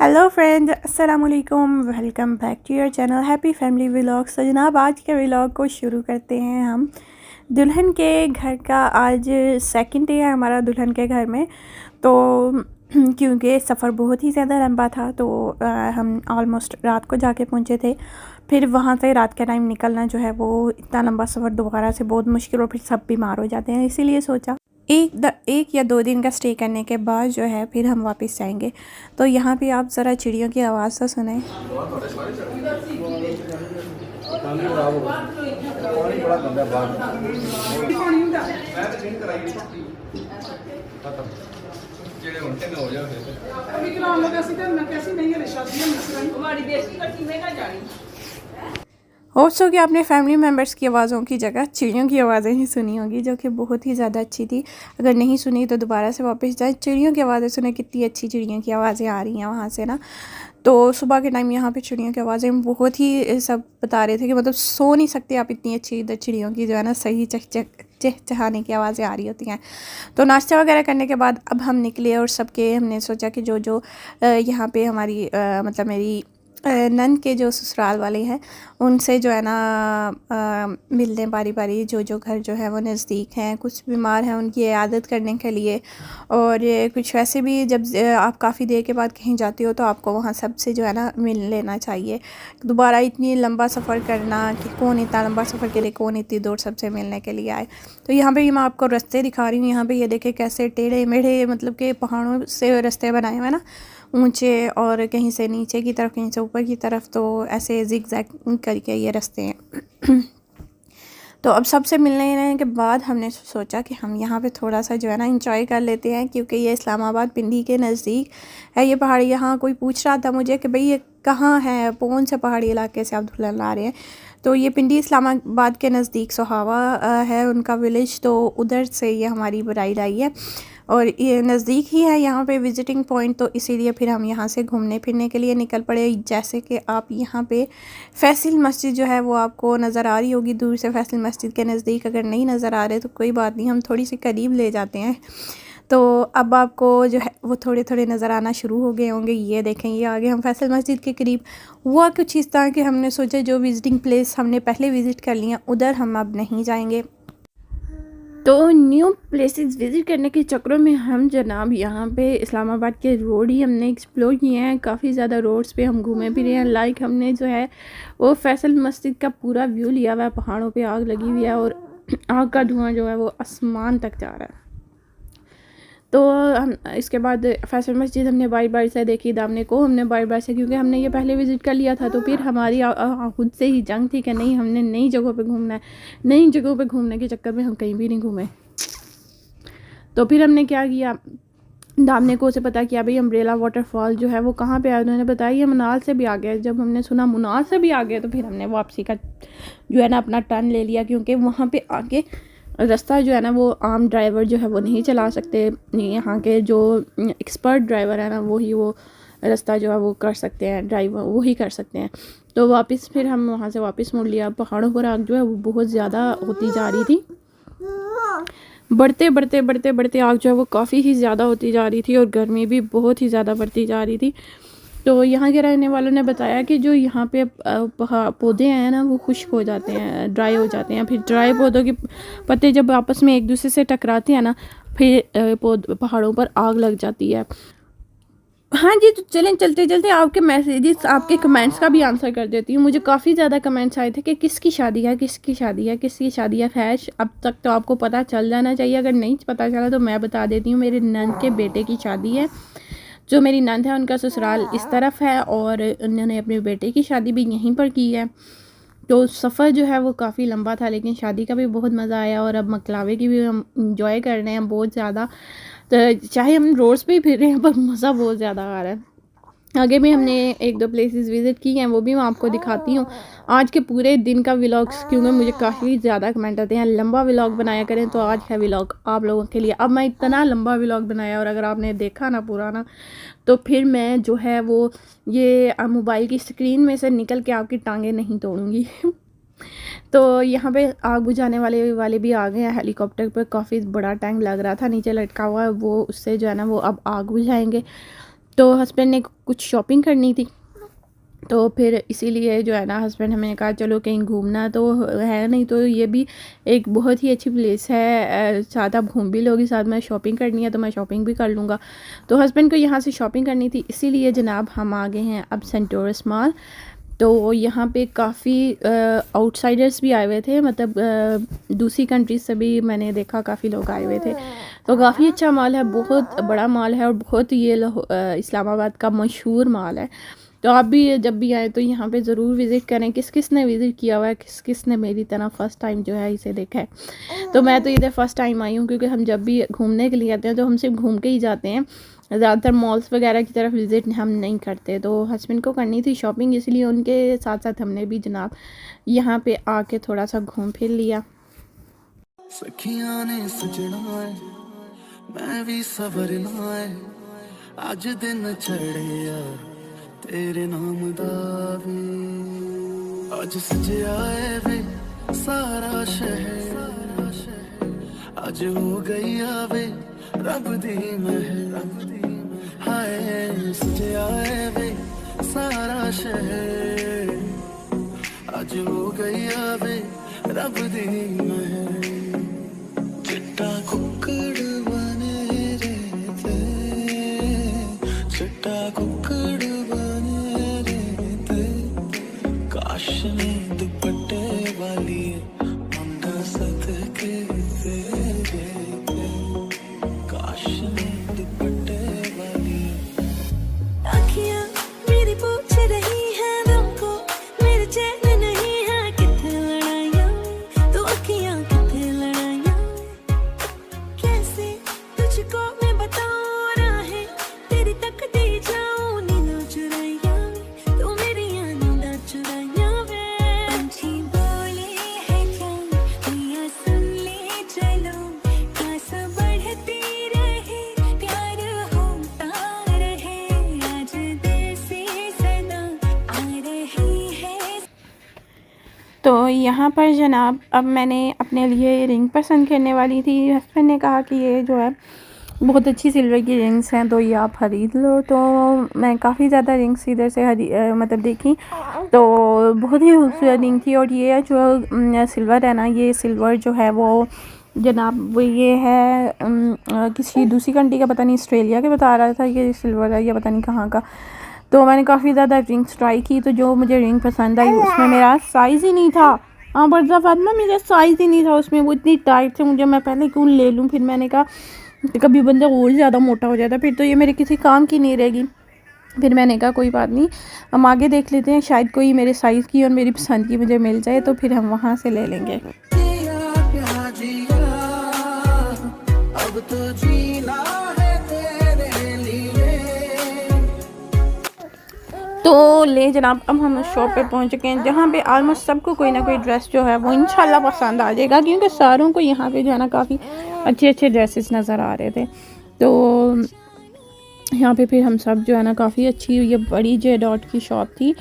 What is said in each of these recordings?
Hello friends, अस्सलाम वालेकुम। Welcome back to your channel happy family vlogs. तो जनाब, आज के व्लॉग को शुरू करते हैं हम दुल्हन के घर का। आज सेकंड डे है हमारा दुल्हन के घर में। तो क्योंकि सफ़र बहुत ही ज़्यादा लंबा था तो हम ऑलमोस्ट रात को जाके पहुंचे थे। फिर वहाँ से रात के टाइम निकलना जो है वो इतना लंबा सफ़र दोबारा से बहुत मुश्किल, और फिर सब बीमार हो जाते हैं। इसीलिए सोचा एक या 2 दिन का स्टे करने के बाद जो है फिर हम वापस जाएंगे। तो यहाँ पे आप ज़रा चिड़ियों की आवाज़ तो सुने। होप्स हो कि आपने फैमिली मेम्बर्स की आवाज़ों की जगह चिड़ियों की आवाज़ें ही सुनी होगी, जो कि बहुत ही ज़्यादा अच्छी थी। अगर नहीं सुनी तो दोबारा से वापस जाए, चिड़ियों की आवाज़ें सुने। कितनी अच्छी चिड़ियों की आवाज़ें आ रही हैं वहाँ से ना। तो सुबह के टाइम यहाँ पे चिड़ियों की आवाज़ें बहुत ही सब बता रहे थे कि मतलब सो नहीं सकते आप, इतनी अच्छी इधर चिड़ियों की जो है ना सही चहचहाने की आवाज़ें आ रही होती हैं। तो नाश्ता वगैरह करने के बाद अब हम निकले, और सबके हमने सोचा कि जो जो यहाँ पे हमारी मतलब मेरी नंद के जो ससुराल वाले हैं उनसे जो है ना मिलने बारी बारी, जो जो घर जो है वो नज़दीक हैं, कुछ बीमार हैं उनकी इयादत करने के लिए। और कुछ वैसे भी जब आप काफ़ी देर के बाद कहीं जाते हो तो आपको वहाँ सबसे जो है ना मिल लेना चाहिए। दोबारा इतनी लंबा सफ़र करना, कि कौन इतना लंबा सफ़र के लिए, कौन इतनी दूर सबसे मिलने के लिए आए। तो यहाँ पे मैं आपको रास्ते दिखा रही हूँ। यहाँ पे ये देखे कैसे टेढ़े मेढ़े मतलब कि पहाड़ों से रास्ते बनाए हुए हैं ना, ऊंचे, और कहीं से नीचे की तरफ, कहीं से ऊपर की तरफ, तो ऐसे जिग जैग करके ये रास्ते हैं। तो अब सबसे मिलने के बाद हमने सोचा कि हम यहाँ पे थोड़ा सा जो है ना इंजॉय कर लेते हैं, क्योंकि ये इस्लामाबाद पिंडी के नज़दीक है ये पहाड़ी। यहाँ कोई पूछ रहा था मुझे कि भाई ये कहाँ है, कौन से पहाड़ी इलाके से आप दुल्हन ला रहे हैं। तो ये पिंडी इस्लामाबाद के नज़दीक सोहावा है उनका विलेज, तो उधर से ये हमारी ब्राइड आई है, और ये नज़दीक ही है यहाँ पे विज़िटिंग पॉइंट। तो इसीलिए फिर हम यहाँ से घूमने फिरने के लिए निकल पड़े। जैसे कि आप यहाँ पे फैसल मस्जिद जो है वो आपको नज़र आ रही होगी दूर से, फैसल मस्जिद के नज़दीक। अगर नहीं नज़र आ रहे तो कोई बात नहीं, हम थोड़ी सी करीब ले जाते हैं। तो अब आपको जो है वो थोड़े थोड़े नज़र आना शुरू हो गए होंगे। ये देखें, ये आगे हम फैसल मस्जिद के करीब। हुआ कुछ इस तरह कि हमने सोचा जो विज़िटिंग प्लेस हमने पहले विज़िट कर लिया उधर हम अब नहीं जाएंगे। तो न्यू प्लेसेस विज़िट करने के चक्करों में हम जनाब यहाँ पे इस्लामाबाद के रोड ही हमने एक्सप्लोर किए हैं। काफ़ी ज़्यादा रोड्स पे हम घूमे भी रहे हैं। लाइक हमने जो है वो फैसल मस्जिद का पूरा व्यू लिया हुआ है। पहाड़ों पे आग लगी हुई है और आग का धुआं जो है वो आसमान तक जा रहा है। तो हम इसके बाद फैसल मस्जिद हमने बारी बारी से देखी, दामने को हमने बारी बारी से, क्योंकि हमने ये पहले विज़िट कर लिया था। तो फिर हमारी खुद से ही जंग थी कि नहीं, हमने नई जगहों पे घूमना है। नई जगहों पे घूमने के चक्कर में हम कहीं भी नहीं घूमे। तो फिर हमने क्या किया, दामने को से पता किया भाई अम्ब्रेला वाटरफॉल जो है वो कहाँ पे है। उन्होंने बताया ये मुनार से भी आ गया। जब हमने सुना मुनार से भी आ गया तो फिर हमने वापसी का जो है ना अपना टर्न ले लिया, क्योंकि वहाँ पे आगे रास्ता जो है ना वो आम ड्राइवर जो है वो नहीं चला सकते। यहाँ के जो एक्सपर्ट ड्राइवर है ना वही वो रास्ता जो है वो कर सकते हैं, ड्राइवर वही कर सकते हैं। तो वापस फिर हम वहाँ से वापस मुड़ लिया। पहाड़ों पर आग जो है वो बहुत ज़्यादा होती जा रही थी। बढ़ते बढ़ते बढ़ते बढ़ते आग जो है वो काफ़ी ही ज़्यादा होती जा रही थी, और गर्मी भी बहुत ही ज़्यादा बढ़ती जा रही थी। तो यहाँ के रहने वालों ने बताया कि जो यहाँ पे पौधे हैं ना वो खुश्क हो जाते हैं, ड्राई हो जाते हैं। फिर ड्राई पौधों के पत्ते जब आपस में एक दूसरे से टकराते हैं ना, फिर पहाड़ों पर आग लग जाती है। हाँ जी, तो चलें चलते चलते आपके मैसेजेस, आपके कमेंट्स का भी आंसर कर देती हूँ। मुझे काफ़ी ज़्यादा कमेंट्स आए थे कि किसकी शादी है, किसकी शादी है, किसकी शादी है। खैर अब तक तो आपको पता चल जाना चाहिए। अगर नहीं पता चला तो मैं बता देती हूँ, मेरे नंद के बेटे की शादी है। जो मेरी नंद है उनका ससुराल इस तरफ है, और उन्होंने अपने बेटे की शादी भी यहीं पर की है। तो सफ़र जो है वो काफ़ी लंबा था, लेकिन शादी का भी बहुत मज़ा आया। और अब मकलावे की भी हम इंजॉय कर रहे हैं बहुत ज़्यादा। तो चाहे हम रोड्स पे ही फिर रहे हैं पर मज़ा बहुत ज़्यादा आ रहा है। आगे भी हमने 1-2 प्लेसेस विज़िट की हैं, वो भी मैं आपको दिखाती हूँ। आज के पूरे दिन का व्लॉग्स, क्योंकि मुझे काफ़ी ज़्यादा कमेंट आते हैं लंबा व्लॉग बनाया करें, तो आज है व्लॉग आप लोगों के लिए। अब मैं इतना लंबा व्लॉग बनाया, और अगर आपने देखा ना पूरा ना, तो फिर मैं जो है वो ये मोबाइल की स्क्रीन में से निकल के आपकी टांगें नहीं तोड़ूँगी। तो यहाँ पे आग बुझाने वाले भी आ गए हैं। हेलीकॉप्टर पर काफ़ी बड़ा टैंक लग रहा था नीचे लटका हुआ, वो उससे जो है ना वो अब आग बुझाएंगे। तो हस्बैंड ने कुछ शॉपिंग करनी थी, तो फिर इसीलिए जो है ना हस्बैंड हमें कहा चलो कहीं घूमना तो है, नहीं तो ये भी एक बहुत ही अच्छी प्लेस है, साथ आप घूम भी लोगी, साथ में शॉपिंग करनी है तो मैं शॉपिंग भी कर लूँगा। तो हस्बैंड को यहाँ से शॉपिंग करनी थी, इसीलिए जनाब हम आ गए हैं अब सेंटोरस मॉल। तो यहाँ पे काफ़ी आउटसाइडर्स भी आए हुए थे, मतलब दूसरी कंट्रीज से भी मैंने देखा काफ़ी लोग आए हुए थे। तो काफ़ी अच्छा मॉल है, बहुत बड़ा मॉल है और बहुत ये इस्लामाबाद का मशहूर मॉल है। तो आप भी जब भी आए तो यहाँ पे ज़रूर विज़िट करें। किस किस ने विज़िट किया हुआ है, किस किस ने मेरी तरह फ़र्स्ट टाइम जो है इसे देखा है। तो मैं तो इधर फ़र्स्ट टाइम आई हूँ, क्योंकि हम जब भी घूमने के लिए आते हैं तो हम सिर्फ घूम के ही जाते हैं, ज़्यादातर मॉल्स वगैरह की तरफ विज़िट हम नहीं करते। तो हस्बैंड को करनी थी शॉपिंग, इसलिए उनके साथ साथ हमने भी जनाब यहाँ पे आके थोड़ा सा घूम फिर लिया। सखियां ने सजना है, मैं भी सवरना है, आज दिन चढ़िया तेरे नाम दा वे, आज सजया है वे सारा शहर, आज हो गई आवे रब दी महर, हाय सजया है वे सारा शहर, आज हो गई आवे रब दी महर, चिट्टा कुक्कड़ बने रे थे, चिट्टा कुक्कड़ बने रे थे, काश ने दुपट्टे वाली मुंडा सदके तेरे थे, काश ने दुपट्टे वाली। आँखियाँ मेरी पूछ रही है तुमको, मेरे चैन नहीं है, कितने लड़ाइयाँ तो आँखियाँ कितने लड़ाइयाँ, कैसे तुझको मैं बताऊँ राहें तेरी तक दी जाऊँ, नींद चुराइयाँ तो मेरी नींद चुराइयाँ वे, पंछी बोले है क्या मैया सुन ले चलो, प्यास बढ़ती रहे प्यार होता रहे, आज देसी सदा आ रही है। तो यहाँ पर जनाब अब मैंने अपने लिए रिंग पसंद करने वाली थी, हस्बैंड ने कहा कि ये जो है बहुत अच्छी सिल्वर की रिंग्स हैं तो ये आप ख़रीद लो। तो मैं काफ़ी ज़्यादा रिंग्स इधर से मतलब देखी, तो बहुत ही खूबसूरत रिंग थी। और ये जो सिल्वर है ना, ये सिल्वर जो है वो जनाब वो ये है किसी दूसरी कंट्री का, पता नहीं ऑस्ट्रेलिया के बता रहा था ये सिल्वर है या पता नहीं कहाँ का। तो मैंने काफ़ी ज़्यादा रिंग्स ट्राई की, तो जो मुझे रिंग पसंद आई उसमें मेरा साइज़ ही नहीं था। हाँ बरजा फातिमा, मेरा साइज़ ही नहीं था उसमें, वो इतनी टाइट थी, मुझे मैं पहले क्यों ले लूँ। फिर मैंने कहा कभी बंदा और ज़्यादा मोटा हो जाता फिर तो ये मेरे किसी काम की नहीं रहेगी। फिर मैंने कहा कोई बात नहीं, हम आगे देख लेते हैं, शायद कोई मेरे साइज़ की और मेरी पसंद की मुझे मिल जाए, तो फिर हम वहाँ से ले लेंगे। अब तो जीना है तेरे लिए। तो ले जनाब अब हम शॉप पे पहुंच चुके हैं, जहाँ पे आलमोस्ट सबको कोई ना कोई ड्रेस जो है वो इंशाल्लाह पसंद आ जाएगा, क्योंकि सारों को यहाँ पे जो है ना काफ़ी अच्छे अच्छे ड्रेसेस नज़र आ रहे थे। तो यहाँ पे फिर हम सब जो है ना काफ़ी अच्छी ये बड़ी जे डॉट की शॉप थी,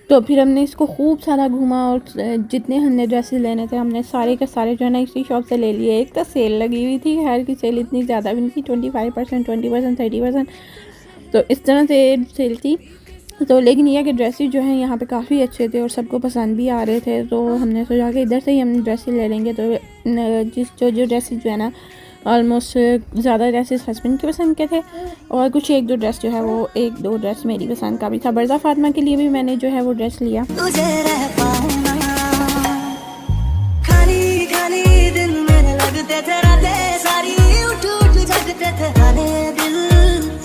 तो फिर हमने इसको खूब सारा घूमा और जितने हमने ड्रेसेस लेने थे हमने सारे के सारे जो है ना इसी शॉप से ले लिए। एक तो सेल लगी हुई थी, खैर की सेल इतनी ज़्यादा भी नहीं थी, 25%, 20%, 30%, तो इस तरह से सेल थी। तो लेकिन यह कि ड्रेसेस जो हैं यहाँ पे काफ़ी अच्छे थे और सबको पसंद भी आ रहे थे, तो हमने सोचा कि इधर से ही हम ड्रेसेस ले लेंगे। तो जो ड्रेसेस जो है ना ऑलमोस्ट ज़्यादा ड्रेसेस हस्बैंड के पसंद के थे, और कुछ एक दो ड्रेस जो है वो एक दो ड्रेस मेरी पसंद का भी था। बरज़ा फातिमा के लिए भी मैंने जो है वो ड्रेस लिया। तुझे रह पाऊं ना, खाली खाली दिन मेरे लगते थे रातें सारी, उठ उठ जगते थे हाले दिल,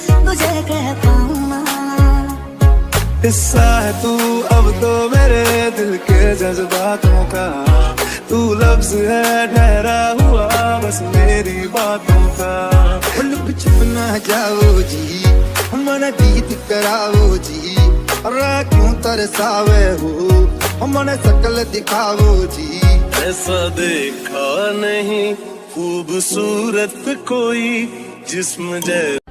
तुझे कह पाऊं ना। हिस्सा है तू अब तो मेरे दिल के जज्बातों का, तू लफ्ज है ठहरा हुआ बस मेरी बातों का। लुक छुप ना जाओ जी, मन दीद कराओ जी, क्यों तरसावे हो मन शकल दिखाओ जी। ऐसा देखा नहीं खूबसूरत कोई जिस्म जैसा।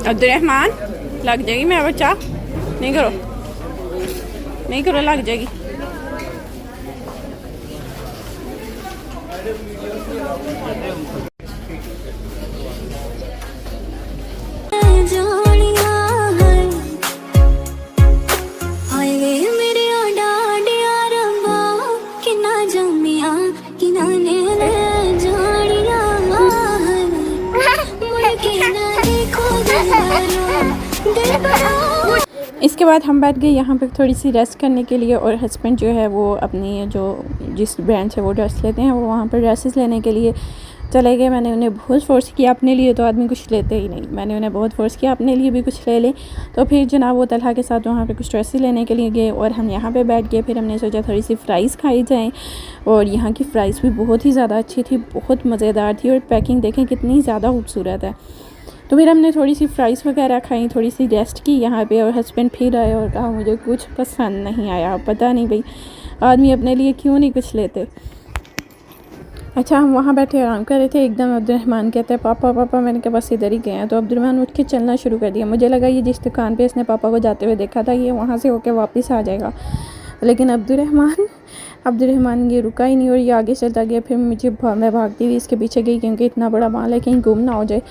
अब्दुर्रहमान लग जाएगी मेरा बच्चा, नहीं करो नहीं करो, लग जाएगी। इसके बाद हम बैठ गए यहाँ पे थोड़ी सी रेस्ट करने के लिए, और हस्बैंड जो है वो अपनी जो जिस ब्रांड से वो ड्रेस लेते हैं वो वहाँ पर ड्रेसेस लेने के लिए चले गए। मैंने उन्हें बहुत फ़ोर्स किया, अपने लिए तो आदमी कुछ लेते ही नहीं, मैंने उन्हें बहुत फ़ोर्स किया अपने लिए भी कुछ ले लें। तो फिर जनाब वो तलहा के साथ वहाँ पे कुछ ड्रेसेस लेने के लिए गए और हम यहाँ पे बैठ गए। फिर हमने सोचा थोड़ी सी फ़्राइज़ खाई जाएँ, और यहाँ की फ़्राइज़ भी बहुत ही ज़्यादा अच्छी थी, बहुत मज़ेदार थी, और पैकिंग देखें कितनी ज़्यादा खूबसूरत है। तो फिर हमने थोड़ी सी फ़्राइज़ वगैरह खाई, थोड़ी सी रेस्ट की यहाँ पे, और हस्बैंड फिर आए और कहा मुझे कुछ पसंद नहीं आया। पता नहीं भाई आदमी अपने लिए क्यों नहीं कुछ लेते। अच्छा, हम वहाँ बैठे आराम कर रहे थे, एकदम अब्दुलरहमान कहते हैं पापा पापा, मैंने कहा बस इधर ही गए हैं। तो अब्दुलरहमान उठ के चलना शुरू कर दिया। मुझे लगा ये जिस दुकान पे इसने पापा को जाते हुए देखा था ये वहाँ से होके वापस आ जाएगा, लेकिन अब्दुलरहमान ये रुका ही नहीं और ये आगे चलता गया। फिर मैं भागती हुई इसके पीछे गई, क्योंकि इतना बड़ा माल है कहीं गुम ना हो जाए।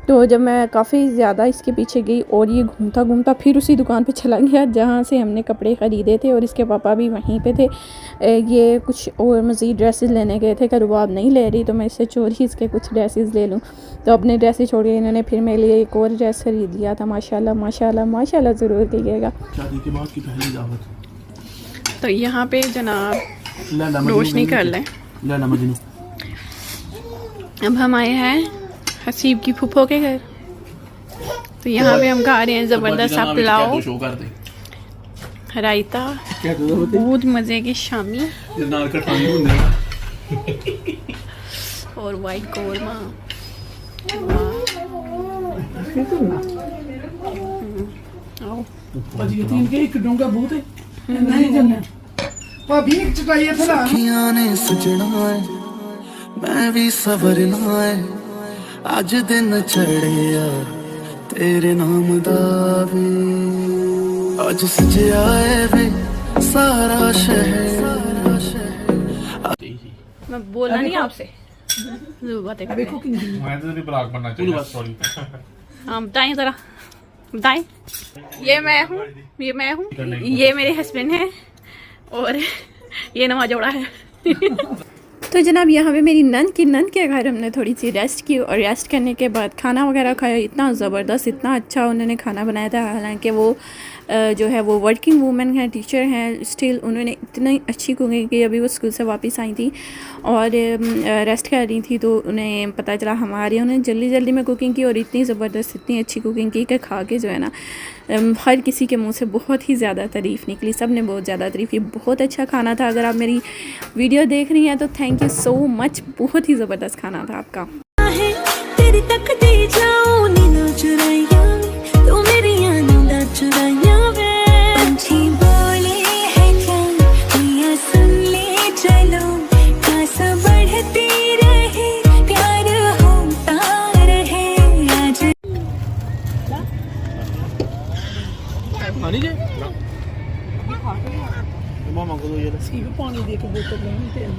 तो जब मैं काफ़ी ज़्यादा इसके पीछे गई और ये घूमता घूमता फिर उसी दुकान पे चला गया जहाँ से हमने कपड़े ख़रीदे थे, और इसके पापा भी वहीं पे थे। ये कुछ और मज़ीद ड्रेसेस लेने गए थे, रुबाब नहीं ले रही तो मैं इससे चोरी इसके कुछ ड्रेसेस ले लूँ। तो अपने ड्रेसेस छोड़ के इन्होंने फिर मेरे लिए एक और ड्रेस ख़रीद लिया था। माशाल्लाह माशाल्लाह माशाल्लाह ज़रूर कहिएगा। शादी के बाद की पहली दावत। तो यहाँ पे जनाब रोशनी कर लें। अब हम आए हैं हसीब की फूफो के घर। तो यहाँ पे हम खा रहे हैं ज़बरदस्त सा पुलाव, रायता, बहुत मज़े की शामी और वाइट कोरमा। आओ अखियां ने सजना है मैं भी सवरना है, अज दिन चढ़िया तेरे नाम दा वे, अज सजया है वे सारा शहर। मैं बोलना नहीं आपसे, बातें कर रहे हैं। मैं तो ब्लॉग बनना चाहिए। सॉरी। हाँ बताएं ज़रा, बताएं। ये मैं हूँ, ये मेरे हस्बैंड हैं, और ये नवा जोड़ा है। तो जनाब यहाँ पे मेरी नन के घर हमने थोड़ी सी रेस्ट की, और रेस्ट करने के बाद खाना वगैरह खाया। इतना ज़बरदस्त, इतना अच्छा उन्होंने खाना बनाया था। हालांकि वो जो है वो वर्किंग वूमेन हैं, टीचर हैं, स्टिल उन्होंने इतनी अच्छी कुकिंग की। अभी वो स्कूल से वापस आई थी और रेस्ट कर रही थी, तो उन्हें पता चला हम आ रहे हैं। उन्होंने जल्दी में कुकिंग की और इतनी ज़बरदस्त, इतनी अच्छी कुकिंग की कि खा के जो है ना हर किसी के मुंह से बहुत ही ज़्यादा तारीफ़ निकली। सब ने बहुत ज़्यादा तारीफ़ की। बहुत अच्छा खाना था। अगर आप मेरी वीडियो देख रही हैं तो थैंक यू सो मच। बहुत ही ज़बरदस्त खाना था आपका। तेरी तक दे जाऊं नींद चुराइया तू मेरी नींद चुराइया वे, पंछी बोले है क्या मियां सुन ले चलो, खासा बढ़ती रहे प्यार होता रहे आज। पानी जे मामा को दो ये पानी दे के बोतल में तेल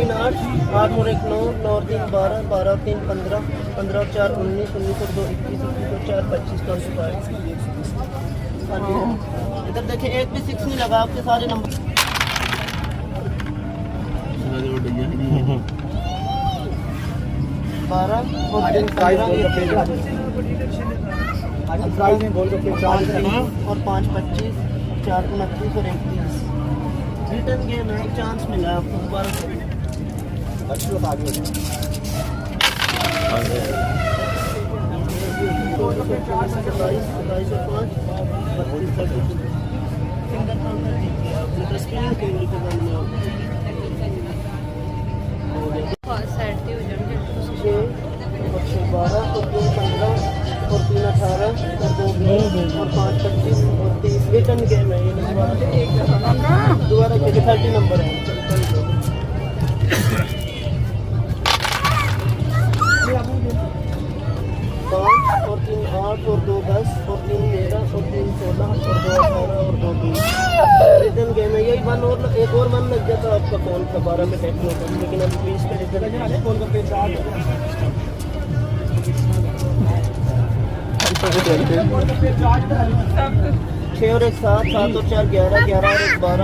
8 8 और 1 9 9 और 3 12 12 और 3 15 15 और 4 19 19 और 2 21 21 और 4 25 25। इधर देखिए एक भी 6 नहीं लगा, आपके सारे नंबर 12 और 3 15 और 5 25 4 29 और 1 30। रिटर्न गेम है, एक चांस मिला आपको दोबारा। और 3 18 और 2 20 और 5 25 और 30। रिटर्न गेम है ये, दोबारा 30 नंबर है। 5 और 3 8 और 2 10 और 3 13 और 3 14 और 2 18 और 2 20। रिटर्न गेम है यही। वन और एक और मन लग जाता आपका फोन का 12 में टेक्नो का, लेकिन अब 20 पे रिटर्न फोन का पेज 6 और 1 7 7 और 4 11 11 और 1 12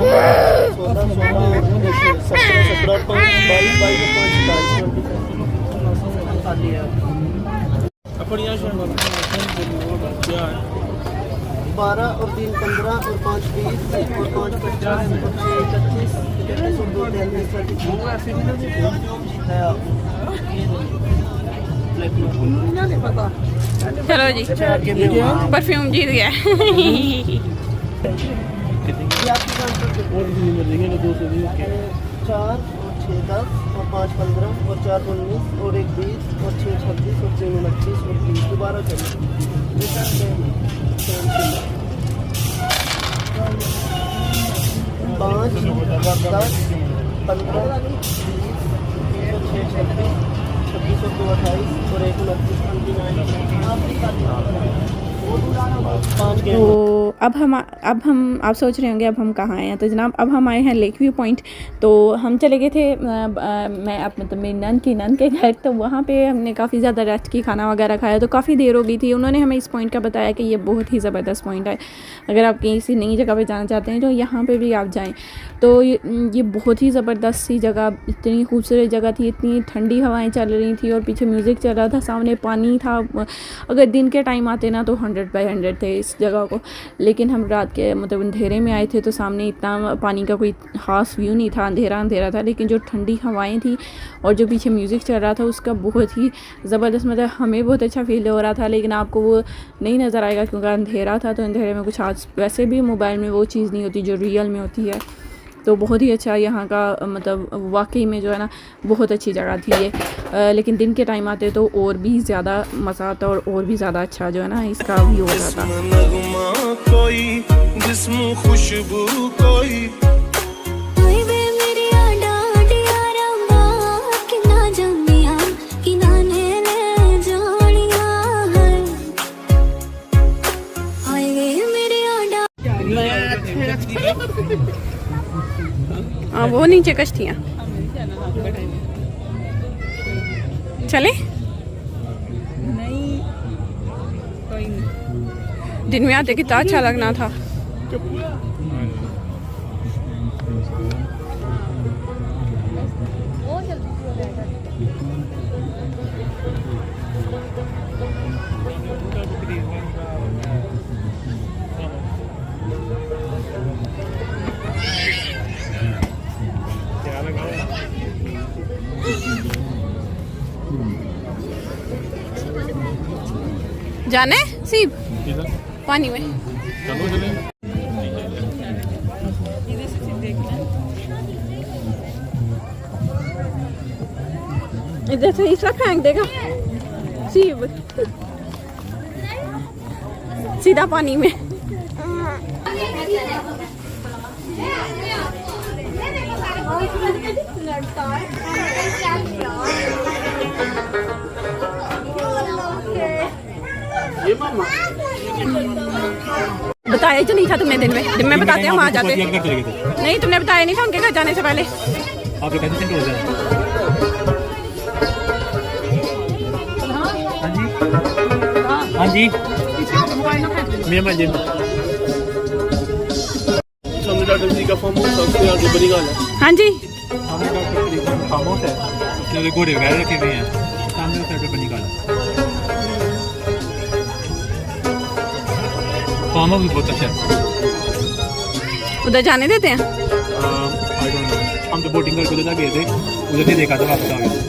16 16 और 17 17 और 5 22 22 और 5 27 खाली है। अपनी यहाँ शहर क्या है 12 और 3 15 और 5 20 और 5 50 और 6 25 31 और 2 33 वो ऐसे भी ना देखो है आप नहीं पता चलो जी परफ्यूम जीत गया ये आपकी कौन सा और भी नंबर देंगे 200 भी ओके 4 और 6 10 और 5 15 और 4 19 और 1 20 और 6 26 और 6 29 और 30 दोबारा चलिए 5 10 15 20 और 6 26 26 और 2 28 और 1 29 5 तो अब हम आप सोच रहे होंगे अब हम कहाँ आए हैं। तो जनाब अब हम आए हैं लेक व्यू पॉइंट। तो हम चले गए थे मैं मतलब मेरी नन के घर। तो वहाँ पे हमने काफ़ी ज़्यादा रेस्ट की, खाना वगैरह खाया। तो काफ़ी देर हो गई थी। उन्होंने हमें इस पॉइंट का बताया कि ये बहुत ही ज़बरदस्त पॉइंट है, अगर आप किसी नई जगह पे जाना चाहते हैं तो यहाँ पे भी आप जाएं। तो ये बहुत ही ज़बरदस्त सी जगह, इतनी खूबसूरत जगह थी, इतनी ठंडी हवाएँ चल रही थी और पीछे म्यूज़िक चल रहा था, सामने पानी था। अगर दिन के टाइम आते ना तो 100/100 थे इस जगह को, लेकिन हम रात के मतलब अंधेरे में आए थे तो सामने इतना पानी का कोई ख़ास व्यू नहीं था, अंधेरा था। लेकिन जो ठंडी हवाएं थी और जो पीछे म्यूज़िक चल रहा था उसका बहुत ही ज़बरदस्त, मतलब हमें बहुत अच्छा फील हो रहा था। लेकिन आपको वो नहीं नज़र आएगा क्योंकि अंधेरा था। तो अंधेरे में कुछ आज वैसे भी मोबाइल में वो चीज़ नहीं होती जो रियल में होती है। तो बहुत ही अच्छा यहाँ का मतलब वाकई में जो है ना बहुत अच्छी जगह थी ये। लेकिन दिन के टाइम आते तो और भी ज़्यादा मज़ा आता और भी ज़्यादा अच्छा जो है ना इसका व्यू हो जाता। नगमा कोई जिस्म खुशबू कोई हाँ वो नीचे कश्तियाँ चले नहीं, कोई नहीं। दिन में आते कितना अच्छा लगना था। जाने सीप पानी में इधर से इसका फेंक देगा सीप सीधा पानी में। ये मामा बताया तो नहीं था तुमने दिन में बताते हैं वहाँ जाते। नहीं तुमने बताया नहीं था उनके घर जाने से पहले। आप कैसे हो जाए? हाँ जी मैं मजे में सामने डॉक्टर जी का फार्म हाउस सबसे आगे बड़ी गाल है। हाँ जी सामने डॉक्टर जी का फार्म हाउस है, उसमें घोड़े वगैरह रखे हुए हैं। सामने उस साइड पे बड़ी गाल है। फार्म हाउस बहुत अच्छा है। उधर जाने देते हैं। आई डोंट नो, हम तो बोटिंग करके उधर गए थे, उधर से देखा था वापस आ गए।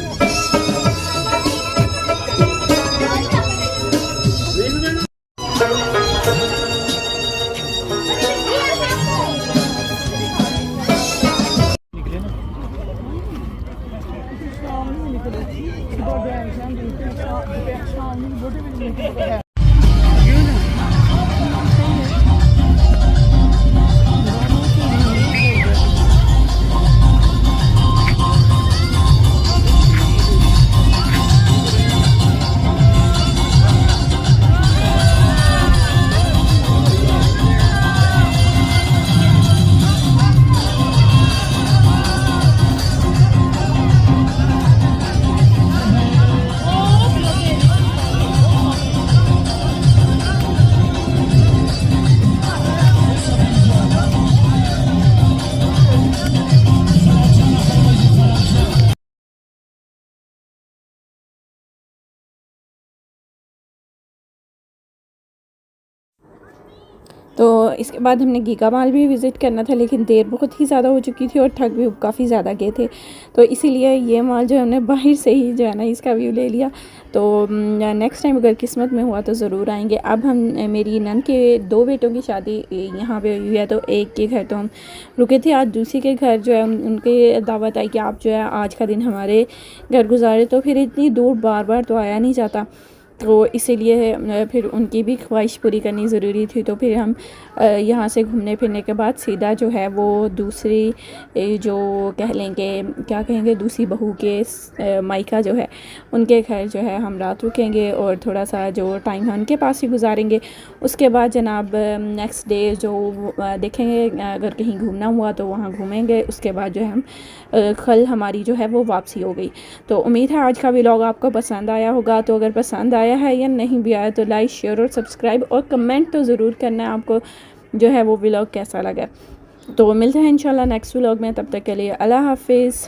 तो इसके बाद हमने गीगा मॉल भी विज़िट करना था, लेकिन देर बहुत ही ज़्यादा हो चुकी थी और थक भी काफ़ी ज़्यादा गए थे, तो इसीलिए ये मॉल जो है हमने बाहर से ही जो है ना इसका व्यू ले लिया। तो नेक्स्ट टाइम अगर किस्मत में हुआ तो ज़रूर आएंगे। अब हम मेरी नन के 2 बेटों की शादी यहाँ पे हुई है, तो एक के घर तो हम रुके थे, आज दूसरी के घर जो है उनके दावत आई कि आप जो है आज का दिन हमारे घर गुजारे, तो फिर इतनी दूर बार बार तो आया नहीं जाता, तो इसीलिए फिर उनकी भी ख्वाहिश पूरी करनी ज़रूरी थी। तो फिर हम यहाँ से घूमने फिरने के बाद सीधा जो है वो दूसरी जो कह लेंगे क्या कहेंगे दूसरी बहू के मायका जो है उनके घर जो है हम रात रुकेंगे और थोड़ा सा जो टाइम है उनके पास ही गुजारेंगे। उसके बाद जनाब नेक्स्ट डे जो देखेंगे अगर कहीं घूमना हुआ तो वहाँ घूमेंगे। उसके बाद जो है हम कल हमारी जो है वो वापसी हो गई। तो उम्मीद है आज का व्लॉग आपको पसंद आया होगा। तो अगर पसंद आया है या नहीं भी आया तो लाइक शेयर और सब्सक्राइब और कमेंट तो ज़रूर करना है आपको जो है वो व्लॉग कैसा लगा। तो मिलते हैं इंशाल्लाह नेक्स्ट व्लॉग में, तब तक के लिए अल्लाह हाफिज़।